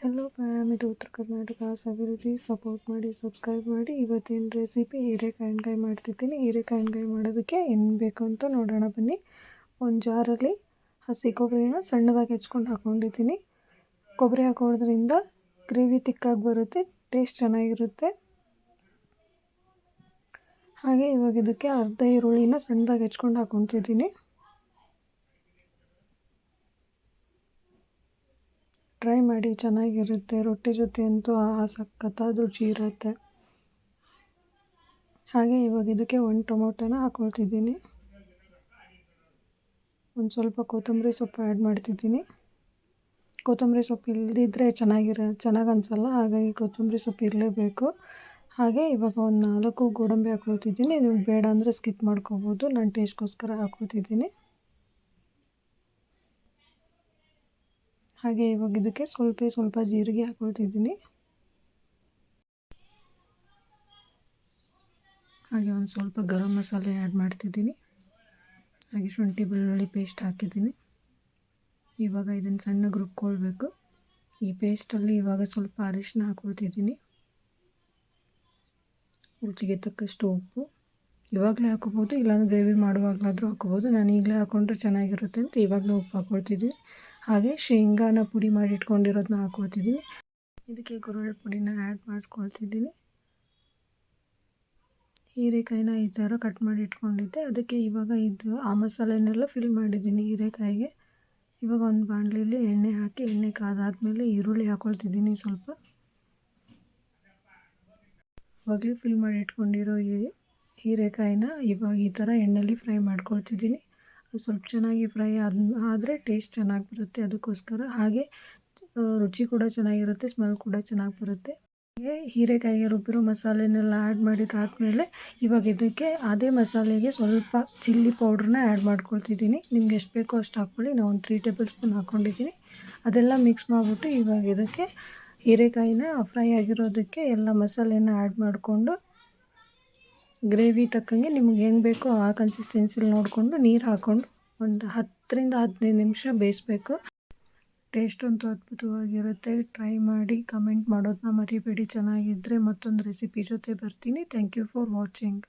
Hello ma'am, ಇದು ಉತ್ತರ ಕರ್ನಾಟಕ ಸವಿರುಚಿ. Support ಮಾಡಿ, ಸಬ್ಸ್ಕ್ರೈಬ್ ಮಾಡಿ. ಇವತ್ತಿನ ರೆಸಿಪಿ ಹೀರೆಕಾಯಿ ಎಣ್ಗಾಯಿ ಮಾಡ್ತಿದ್ದೀನಿ. ಹೀರೆಕಾಯಿ ಎಣ್ಗಾಯಿ ಮಾಡೋದಕ್ಕೆ ಏನು ಬೇಕು ಅಂತ ನೋಡೋಣ ಬನ್ನಿ. ಒಂದು ಜಾರಲ್ಲಿ ಹಸಿ ಕೊಬ್ಬರಿನ ಸಣ್ಣದಾಗಿ ಹೆಚ್ಕೊಂಡು ಹಾಕ್ಕೊಂಡಿದ್ದೀನಿ. ಕೊಬ್ಬರಿ ಹಾಕೋದ್ರಿಂದ ಗ್ರೇವಿ ತಿಕ್ಕಾಗಿ ಬರುತ್ತೆ, ಟೇಸ್ಟ್ ಚೆನ್ನಾಗಿರುತ್ತೆ. ಹಾಗೆ ಇವಾಗ ಇದಕ್ಕೆ ಅರ್ಧ ಈರುಳ್ಳಿನ ಸಣ್ಣದಾಗಿ ಹೆಚ್ಕೊಂಡು ಹಾಕ್ಕೊತಿದ್ದೀನಿ. ಟ್ರೈ ಮಾಡಿ, ಚೆನ್ನಾಗಿರುತ್ತೆ. ರೊಟ್ಟಿ ಜೊತೆ ಅಂತೂ ಸಖತ್ತಾದ ರುಚಿ ಇರುತ್ತೆ. ಹಾಗೆ ಇವಾಗ ಇದಕ್ಕೆ ಒಂದು ಟೊಮೊಟೊನ ಹಾಕ್ಕೊಳ್ತಿದ್ದೀನಿ. ಒಂದು ಸ್ವಲ್ಪ ಕೊತ್ತಂಬರಿ ಸೊಪ್ಪು ಆ್ಯಡ್ ಮಾಡ್ತಿದ್ದೀನಿ. ಕೊತ್ತಂಬರಿ ಸೊಪ್ಪು ಇಲ್ಲದಿದ್ದರೆ ಚೆನ್ನಾಗಿ ಅನಿಸಲ್ಲ, ಹಾಗಾಗಿ ಕೊತ್ತಂಬರಿ ಸೊಪ್ಪು ಇರಲೇಬೇಕು. ಹಾಗೆ ಇವಾಗ ಒಂದು 4 ಗೋಡಂಬಿ ಹಾಕ್ಕೊಳ್ತಿದ್ದೀನಿ. ನೀವು ಬೇಡ ಅಂದರೆ ಸ್ಕಿಪ್ ಮಾಡ್ಕೋಬೋದು, ನಾನು ಟೇಸ್ಟ್ಗೋಸ್ಕರ ಹಾಕ್ಕೊಳ್ತಿದ್ದೀನಿ. ಹಾಗೆ ಇವಾಗ ಇದಕ್ಕೆ ಸ್ವಲ್ಪ ಜೀರಿಗೆ ಹಾಕ್ಕೊಳ್ತಿದ್ದೀನಿ. ಹಾಗೆ ಒಂದು ಸ್ವಲ್ಪ ಗರಂ ಮಸಾಲೆ ಆ್ಯಡ್ ಮಾಡ್ತಿದ್ದೀನಿ. ಹಾಗೆ ಶುಂಠಿ ಬೆಳ್ಳುಳ್ಳಿ ಪೇಸ್ಟ್ ಹಾಕಿದ್ದೀನಿ. ಇವಾಗ ಇದನ್ನು ಸಣ್ಣಗೆ ರುಬ್ಕೊಳ್ಬೇಕು. ಈ ಪೇಸ್ಟಲ್ಲಿ ಇವಾಗ ಸ್ವಲ್ಪ ಅರಿಶಿನ ಹಾಕ್ಕೊಳ್ತಿದ್ದೀನಿ. ರುಚಿಗೆ ತಕ್ಕಷ್ಟು ಉಪ್ಪು. ಇವಾಗಲೇ ಹಾಕೋಬೋದು, ಇಲ್ಲಾಂದರೆ ಗ್ರೇವಿ ಮಾಡುವಾಗಲಾದರೂ ಹಾಕೋಬೋದು. ನಾನು ಈಗಲೇ ಹಾಕ್ಕೊಂಡ್ರೆ ಚೆನ್ನಾಗಿರುತ್ತೆ ಅಂತ ಇವಾಗಲೇ ಉಪ್ಪು ಹಾಕ್ಕೊಳ್ತಿದ್ದೀನಿ. ಹಾಗೆ ಶೇಂಗಾನ ಪುಡಿ ಮಾಡಿ ಇಟ್ಕೊಂಡಿರೋದನ್ನ ಹಾಕ್ಕೊಳ್ತಿದ್ದೀನಿ. ಇದಕ್ಕೆ ಗುರೆಳ್ಳು ಪುಡಿನ ಆ್ಯಡ್ ಮಾಡ್ಕೊಳ್ತಿದ್ದೀನಿ. ಹೀರೆಕಾಯಿನ ಈ ಥರ ಕಟ್ ಮಾಡಿ ಇಟ್ಕೊಂಡಿದ್ದೆ, ಅದಕ್ಕೆ ಇವಾಗ ಆ ಮಸಾಲೆನೆಲ್ಲ ಫಿಲ್ ಮಾಡಿದ್ದೀನಿ ಹೀರೆಕಾಯಿಗೆ. ಇವಾಗ ಒಂದು ಬಾಣಲೆಯಲ್ಲಿ ಎಣ್ಣೆ ಹಾಕಿ, ಎಣ್ಣೆ ಕಾದಾದ್ಮೇಲೆ ಈರುಳ್ಳಿ ಹಾಕ್ಕೊಳ್ತಿದ್ದೀನಿ ಸ್ವಲ್ಪ. ಇವಾಗಲೇ ಫಿಲ್ ಮಾಡಿ ಇಟ್ಕೊಂಡಿರೋ ಹೀರೆಕಾಯಿನ ಇವಾಗ ಈ ಥರ ಎಣ್ಣೆಯಲ್ಲಿ ಫ್ರೈ ಮಾಡ್ಕೊಳ್ತಿದ್ದೀನಿ. ಅದು ಸ್ವಲ್ಪ ಚೆನ್ನಾಗಿ ಫ್ರೈ ಆದರೆ ಟೇಸ್ಟ್ ಚೆನ್ನಾಗಿ ಬರುತ್ತೆ, ಅದಕ್ಕೋಸ್ಕರ. ಹಾಗೆ ರುಚಿ ಕೂಡ ಚೆನ್ನಾಗಿರುತ್ತೆ, ಸ್ಮೆಲ್ ಕೂಡ ಚೆನ್ನಾಗಿ ಬರುತ್ತೆ. ಹಾಗೆ ಹೀರೆಕಾಯಿಗೆ ರುಬ್ಬಿರೋ ಮಸಾಲೆನೆಲ್ಲ ಆ್ಯಡ್ ಮಾಡಿದಾದ್ಮೇಲೆ ಇವಾಗ ಇದಕ್ಕೆ ಅದೇ ಮಸಾಲೆಗೆ ಸ್ವಲ್ಪ ಚಿಲ್ಲಿ ಪೌಡ್ರನ್ನ ಆ್ಯಡ್ ಮಾಡ್ಕೊಳ್ತಿದ್ದೀನಿ. ನಿಮ್ಗೆ ಎಷ್ಟು ಬೇಕೋ ಅಷ್ಟು ಹಾಕ್ಕೊಳ್ಳಿ. ನಾನು ಒಂದು 3 ಟೇಬಲ್ ಸ್ಪೂನ್ ಹಾಕ್ಕೊಂಡಿದ್ದೀನಿ. ಅದೆಲ್ಲ ಮಿಕ್ಸ್ ಮಾಡಿಬಿಟ್ಟು ಇವಾಗ ಇದಕ್ಕೆ ಹೀರೆಕಾಯಿನ ಫ್ರೈ ಆಗಿರೋದಕ್ಕೆ ಎಲ್ಲ ಮಸಾಲೆನ ಆ್ಯಡ್ ಮಾಡಿಕೊಂಡು, ಗ್ರೇವಿ ತಕ್ಕಂಗೆ ನಿಮ್ಗೆ ಹೆಂಗೆ ಬೇಕೋ ಆ ಕನ್ಸಿಸ್ಟೆನ್ಸಿಲಿ ನೋಡಿಕೊಂಡು ನೀರು ಹಾಕ್ಕೊಂಡು ಒಂದು 10ರಿಂದ 15 ನಿಮಿಷ ಬೇಯಿಸ್ಬೇಕು. ಟೇಸ್ಟ್ ಅಂತೂ ಅದ್ಭುತವಾಗಿರುತ್ತೆ. ಟ್ರೈ ಮಾಡಿ, ಕಮೆಂಟ್ ಮಾಡೋದನ್ನ ಮರಿಬೇಡಿ. ಚೆನ್ನಾಗಿದ್ದರೆ ಮತ್ತೊಂದು ರೆಸಿಪಿ ಜೊತೆ ಬರ್ತೀನಿ. Thank you for watching.